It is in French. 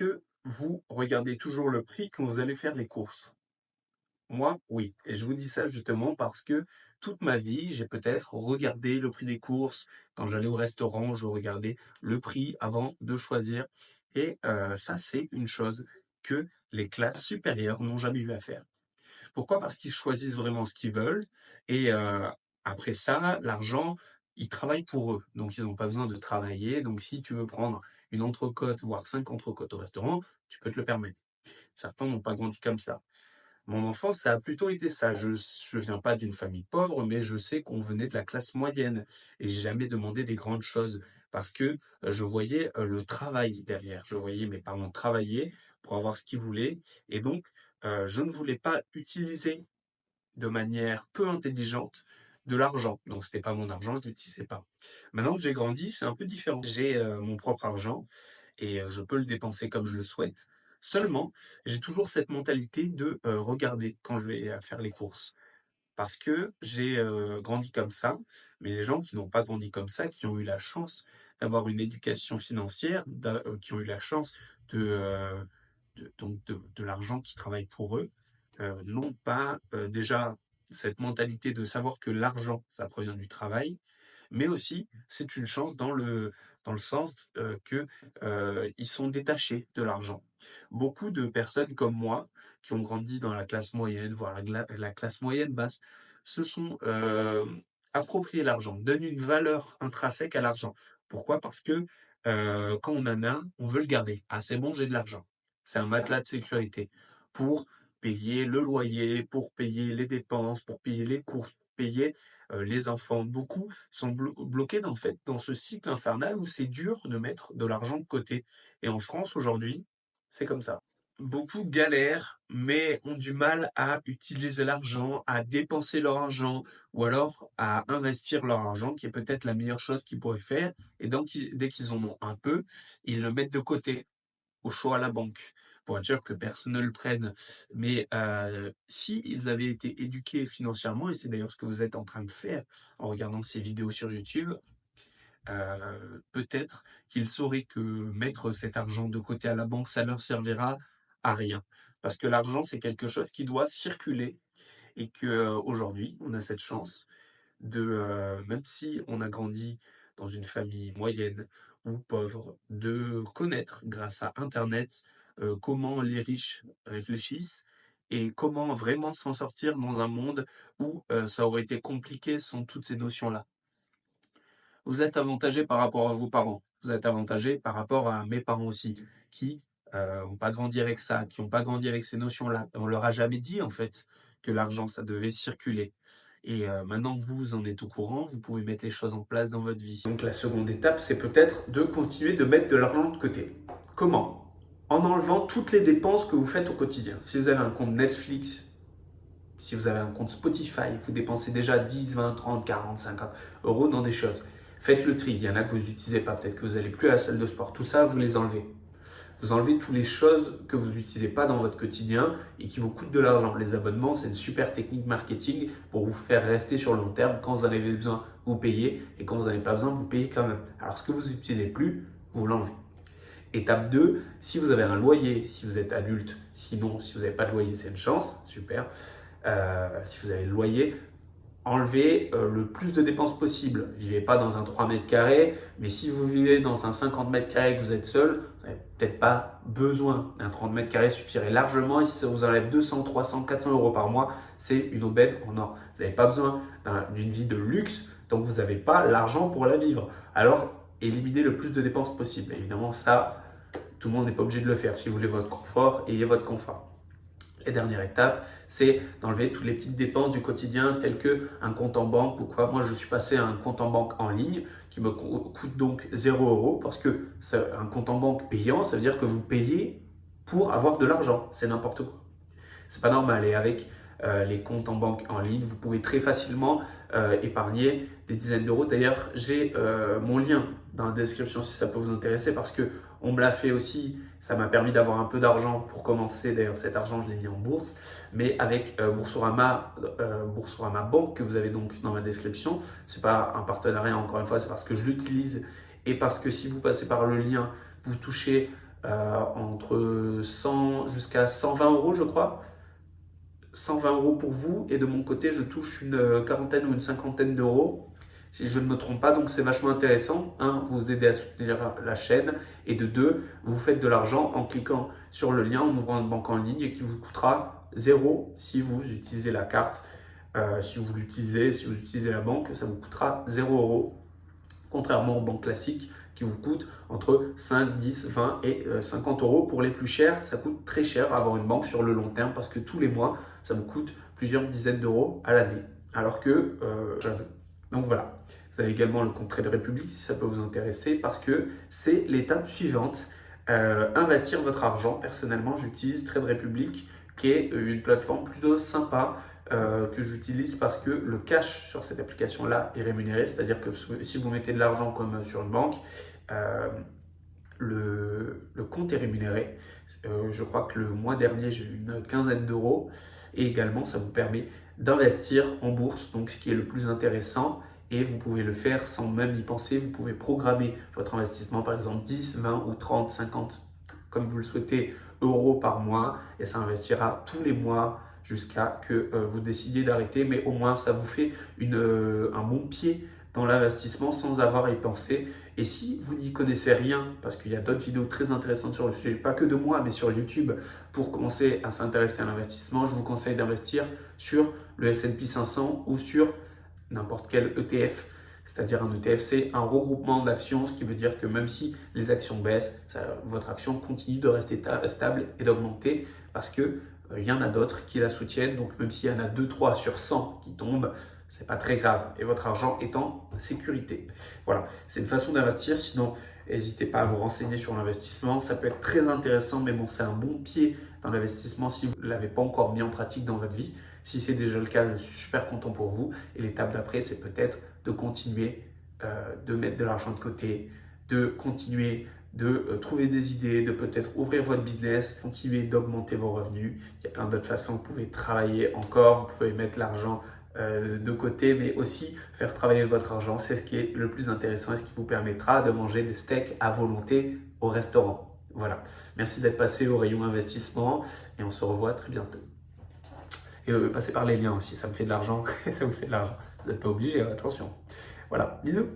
que vous regardez toujours le prix quand vous allez faire les courses? Moi, oui. Et je vous dis ça justement parce que toute ma vie, j'ai peut-être regardé le prix des courses. Quand j'allais au restaurant, je regardais le prix avant de choisir. Et ça, c'est une chose que les classes supérieures n'ont jamais eu à faire. Pourquoi? Parce qu'ils choisissent vraiment ce qu'ils veulent et après ça, l'argent, ils travaillent pour eux. Donc ils n'ont pas besoin de travailler. Donc si tu veux prendre une entrecôte, voire 5 entrecôtes au restaurant, tu peux te le permettre. Certains n'ont pas grandi comme ça. Mon enfance, ça a plutôt été ça. Je viens pas d'une famille pauvre, mais je sais qu'on venait de la classe moyenne et j'ai jamais demandé des grandes choses parce que, je voyais, le travail derrière. Je voyais mes parents travailler pour avoir ce qu'ils voulaient et donc, je ne voulais pas utiliser de manière peu intelligente de l'argent. Donc c'était pas mon argent, je l'utilisais pas. Maintenant que j'ai grandi, c'est un peu différent. J'ai, mon propre argent et je peux le dépenser comme je le souhaite. Seulement, j'ai toujours cette mentalité de, regarder quand je vais, faire les courses. Parce que j'ai, grandi comme ça, mais les gens qui n'ont pas grandi comme ça, qui ont eu la chance d'avoir une éducation financière, qui ont eu la chance de, de l'argent qui travaille pour eux, n'ont pas, déjà cette mentalité de savoir que l'argent, ça provient du travail, mais aussi c'est une chance dans le sens, que, ils sont détachés de l'argent. Beaucoup de personnes comme moi, qui ont grandi dans la classe moyenne, voire la classe moyenne basse, se sont, approprié l'argent, donnent une valeur intrinsèque à l'argent. Pourquoi? Parce que, quand on en a, on veut le garder. «Ah c'est bon, j'ai de l'argent». C'est un matelas de sécurité pour payer le loyer, pour payer les dépenses, pour payer les courses, pour payer, les enfants. Beaucoup sont bloqués dans, en fait, dans ce cycle infernal où c'est dur de mettre de l'argent de côté. Et en France aujourd'hui, c'est comme ça. Beaucoup galèrent, mais ont du mal à utiliser l'argent, à dépenser leur argent, ou alors à investir leur argent, qui est peut-être la meilleure chose qu'ils pourraient faire. Et donc, dès qu'ils en ont un peu, ils le mettent de côté au choix à la banque, pour être sûr que personne ne le prenne. Mais si ils avaient été éduqués financièrement, et c'est d'ailleurs ce que vous êtes en train de faire en regardant ces vidéos sur YouTube, peut-être qu'ils sauraient que mettre cet argent de côté à la banque, ça leur servira à rien. Parce que l'argent, c'est quelque chose qui doit circuler et que aujourd'hui, on a cette chance de, même si on a grandi dans une famille moyenne ou pauvre, de connaître grâce à internet, comment les riches réfléchissent et comment vraiment s'en sortir dans un monde où, ça aurait été compliqué sans toutes ces notions-là. Vous êtes avantagé par rapport à vos parents. Vous êtes avantagé par rapport à mes parents aussi, qui, ont pas grandi avec ça, qui ont pas grandi avec ces notions-là. On leur a jamais dit, en fait, que l'argent, ça devait circuler. Et maintenant que vous en êtes au courant, vous pouvez mettre les choses en place dans votre vie. Donc la seconde étape, c'est peut-être de continuer de mettre de l'argent de côté. Comment? En enlevant toutes les dépenses que vous faites au quotidien. Si vous avez un compte Netflix, si vous avez un compte Spotify, vous dépensez déjà 10, 20, 30, 40, 50 euros dans des choses. Faites le tri. Il y en a que vous n'utilisez pas. Peut-être que vous n'allez plus à la salle de sport. Tout ça, vous les enlevez. Vous enlevez toutes les choses que vous n'utilisez pas dans votre quotidien et qui vous coûtent de l'argent. Les abonnements, c'est une super technique marketing pour vous faire rester sur le long terme. Quand vous en avez besoin, vous payez. Et quand vous n'en avez pas besoin, vous payez quand même. Alors, ce que vous n'utilisez plus, vous l'enlevez. Étape 2, si vous avez un loyer, si vous êtes adulte, sinon, si vous n'avez pas de loyer, c'est une chance, super. Si vous avez le loyer, enlevez le plus de dépenses possible. Vivez pas dans un 3 mètres carrés, mais si vous vivez dans un 50 mètres carrés et que vous êtes seul, vous n'avez peut-être pas besoin. Un 30 mètres carrés suffirait largement et si ça vous enlève 200, 300, 400 euros par mois, c'est une aubaine en or. Vous n'avez pas besoin d'une vie de luxe, donc vous n'avez pas l'argent pour la vivre. Alors, éliminez le plus de dépenses possible. Évidemment, ça, tout le monde n'est pas obligé de le faire. Si vous voulez votre confort, ayez votre confort. La dernière étape, c'est d'enlever toutes les petites dépenses du quotidien telles que un compte en banque ou quoi. Moi, je suis passé à un compte en banque en ligne qui me coûte donc 0 € parce que c'est un compte en banque payant, ça veut dire que vous payez pour avoir de l'argent. C'est n'importe quoi. C'est pas normal. Et avec les comptes en banque en ligne, vous pouvez très facilement épargner des dizaines d'euros. D'ailleurs, j'ai mon lien dans la description si ça peut vous intéresser parce que on me l'a fait aussi. Ça m'a permis d'avoir un peu d'argent pour commencer. D'ailleurs, cet argent, je l'ai mis en bourse. Mais avec Boursorama Banque que vous avez donc dans ma description, c'est pas un partenariat encore une fois, c'est parce que je l'utilise et parce que si vous passez par le lien, vous touchez entre 100 jusqu'à 120 euros, je crois. 120 euros pour vous, et de mon côté, je touche une quarantaine ou une cinquantaine d'euros, si je ne me trompe pas. Donc c'est vachement intéressant. Un, vous aidez à soutenir la chaîne, et de deux, vous faites de l'argent en cliquant sur le lien, en ouvrant une banque en ligne qui vous coûtera zéro si vous utilisez la carte. Si vous utilisez la banque, ça vous coûtera 0 euros, contrairement aux banques classiques qui vous coûtent entre 5, 10, 20 et 50 euros. Pour les plus chers, ça coûte très cher avoir une banque sur le long terme, parce que tous les mois, ça vous coûte plusieurs dizaines d'euros à l'année. Alors que, donc voilà. Vous avez également le compte Trade Republic si ça peut vous intéresser, parce que c'est l'étape suivante. Investir votre argent. Personnellement, j'utilise Trade Republic, qui est une plateforme plutôt sympa, que j'utilise parce que le cash sur cette application-là est rémunéré. C'est-à-dire que si vous mettez de l'argent comme sur une banque, le compte est rémunéré. Je crois que le mois dernier, j'ai eu une quinzaine d'euros. Et également, ça vous permet d'investir en bourse, donc ce qui est le plus intéressant. Et vous pouvez le faire sans même y penser. Vous pouvez programmer votre investissement, par exemple 10, 20 ou 30, 50, comme vous le souhaitez, euros par mois. Et ça investira tous les mois jusqu'à que vous décidiez d'arrêter. Mais au moins, ça vous fait un bon pied dans l'investissement sans avoir à y penser. Et si vous n'y connaissez rien, parce qu'il y a d'autres vidéos très intéressantes sur le sujet, pas que de moi, mais sur YouTube, pour commencer à s'intéresser à l'investissement, je vous conseille d'investir sur le S&P 500 ou sur n'importe quel ETF. C'est-à-dire un ETF, c'est un regroupement d'actions, ce qui veut dire que même si les actions baissent, votre action continue de rester stable et d'augmenter, parce que il y en a d'autres qui la soutiennent. Donc même s'il y en a 2-3 sur 100 qui tombent, c'est pas très grave, et votre argent est en sécurité. Voilà, c'est une façon d'investir. Sinon, n'hésitez pas à vous renseigner sur l'investissement. Ça peut être très intéressant, mais bon, c'est un bon pied dans l'investissement si vous ne l'avez pas encore mis en pratique dans votre vie. Si c'est déjà le cas, je suis super content pour vous. Et l'étape d'après, c'est peut-être de continuer de mettre de l'argent de côté, de continuer de trouver des idées, de peut-être ouvrir votre business, continuer d'augmenter vos revenus. Il y a plein d'autres façons. Vous pouvez travailler encore, vous pouvez mettre l'argent de côté, mais aussi faire travailler votre argent. C'est ce qui est le plus intéressant et ce qui vous permettra de manger des steaks à volonté au restaurant. Voilà. Merci d'être passé au rayon investissement, et on se revoit très bientôt. Et passez par les liens aussi, ça me fait de l'argent et ça vous fait de l'argent. Vous n'êtes pas obligé, attention. Voilà, bisous.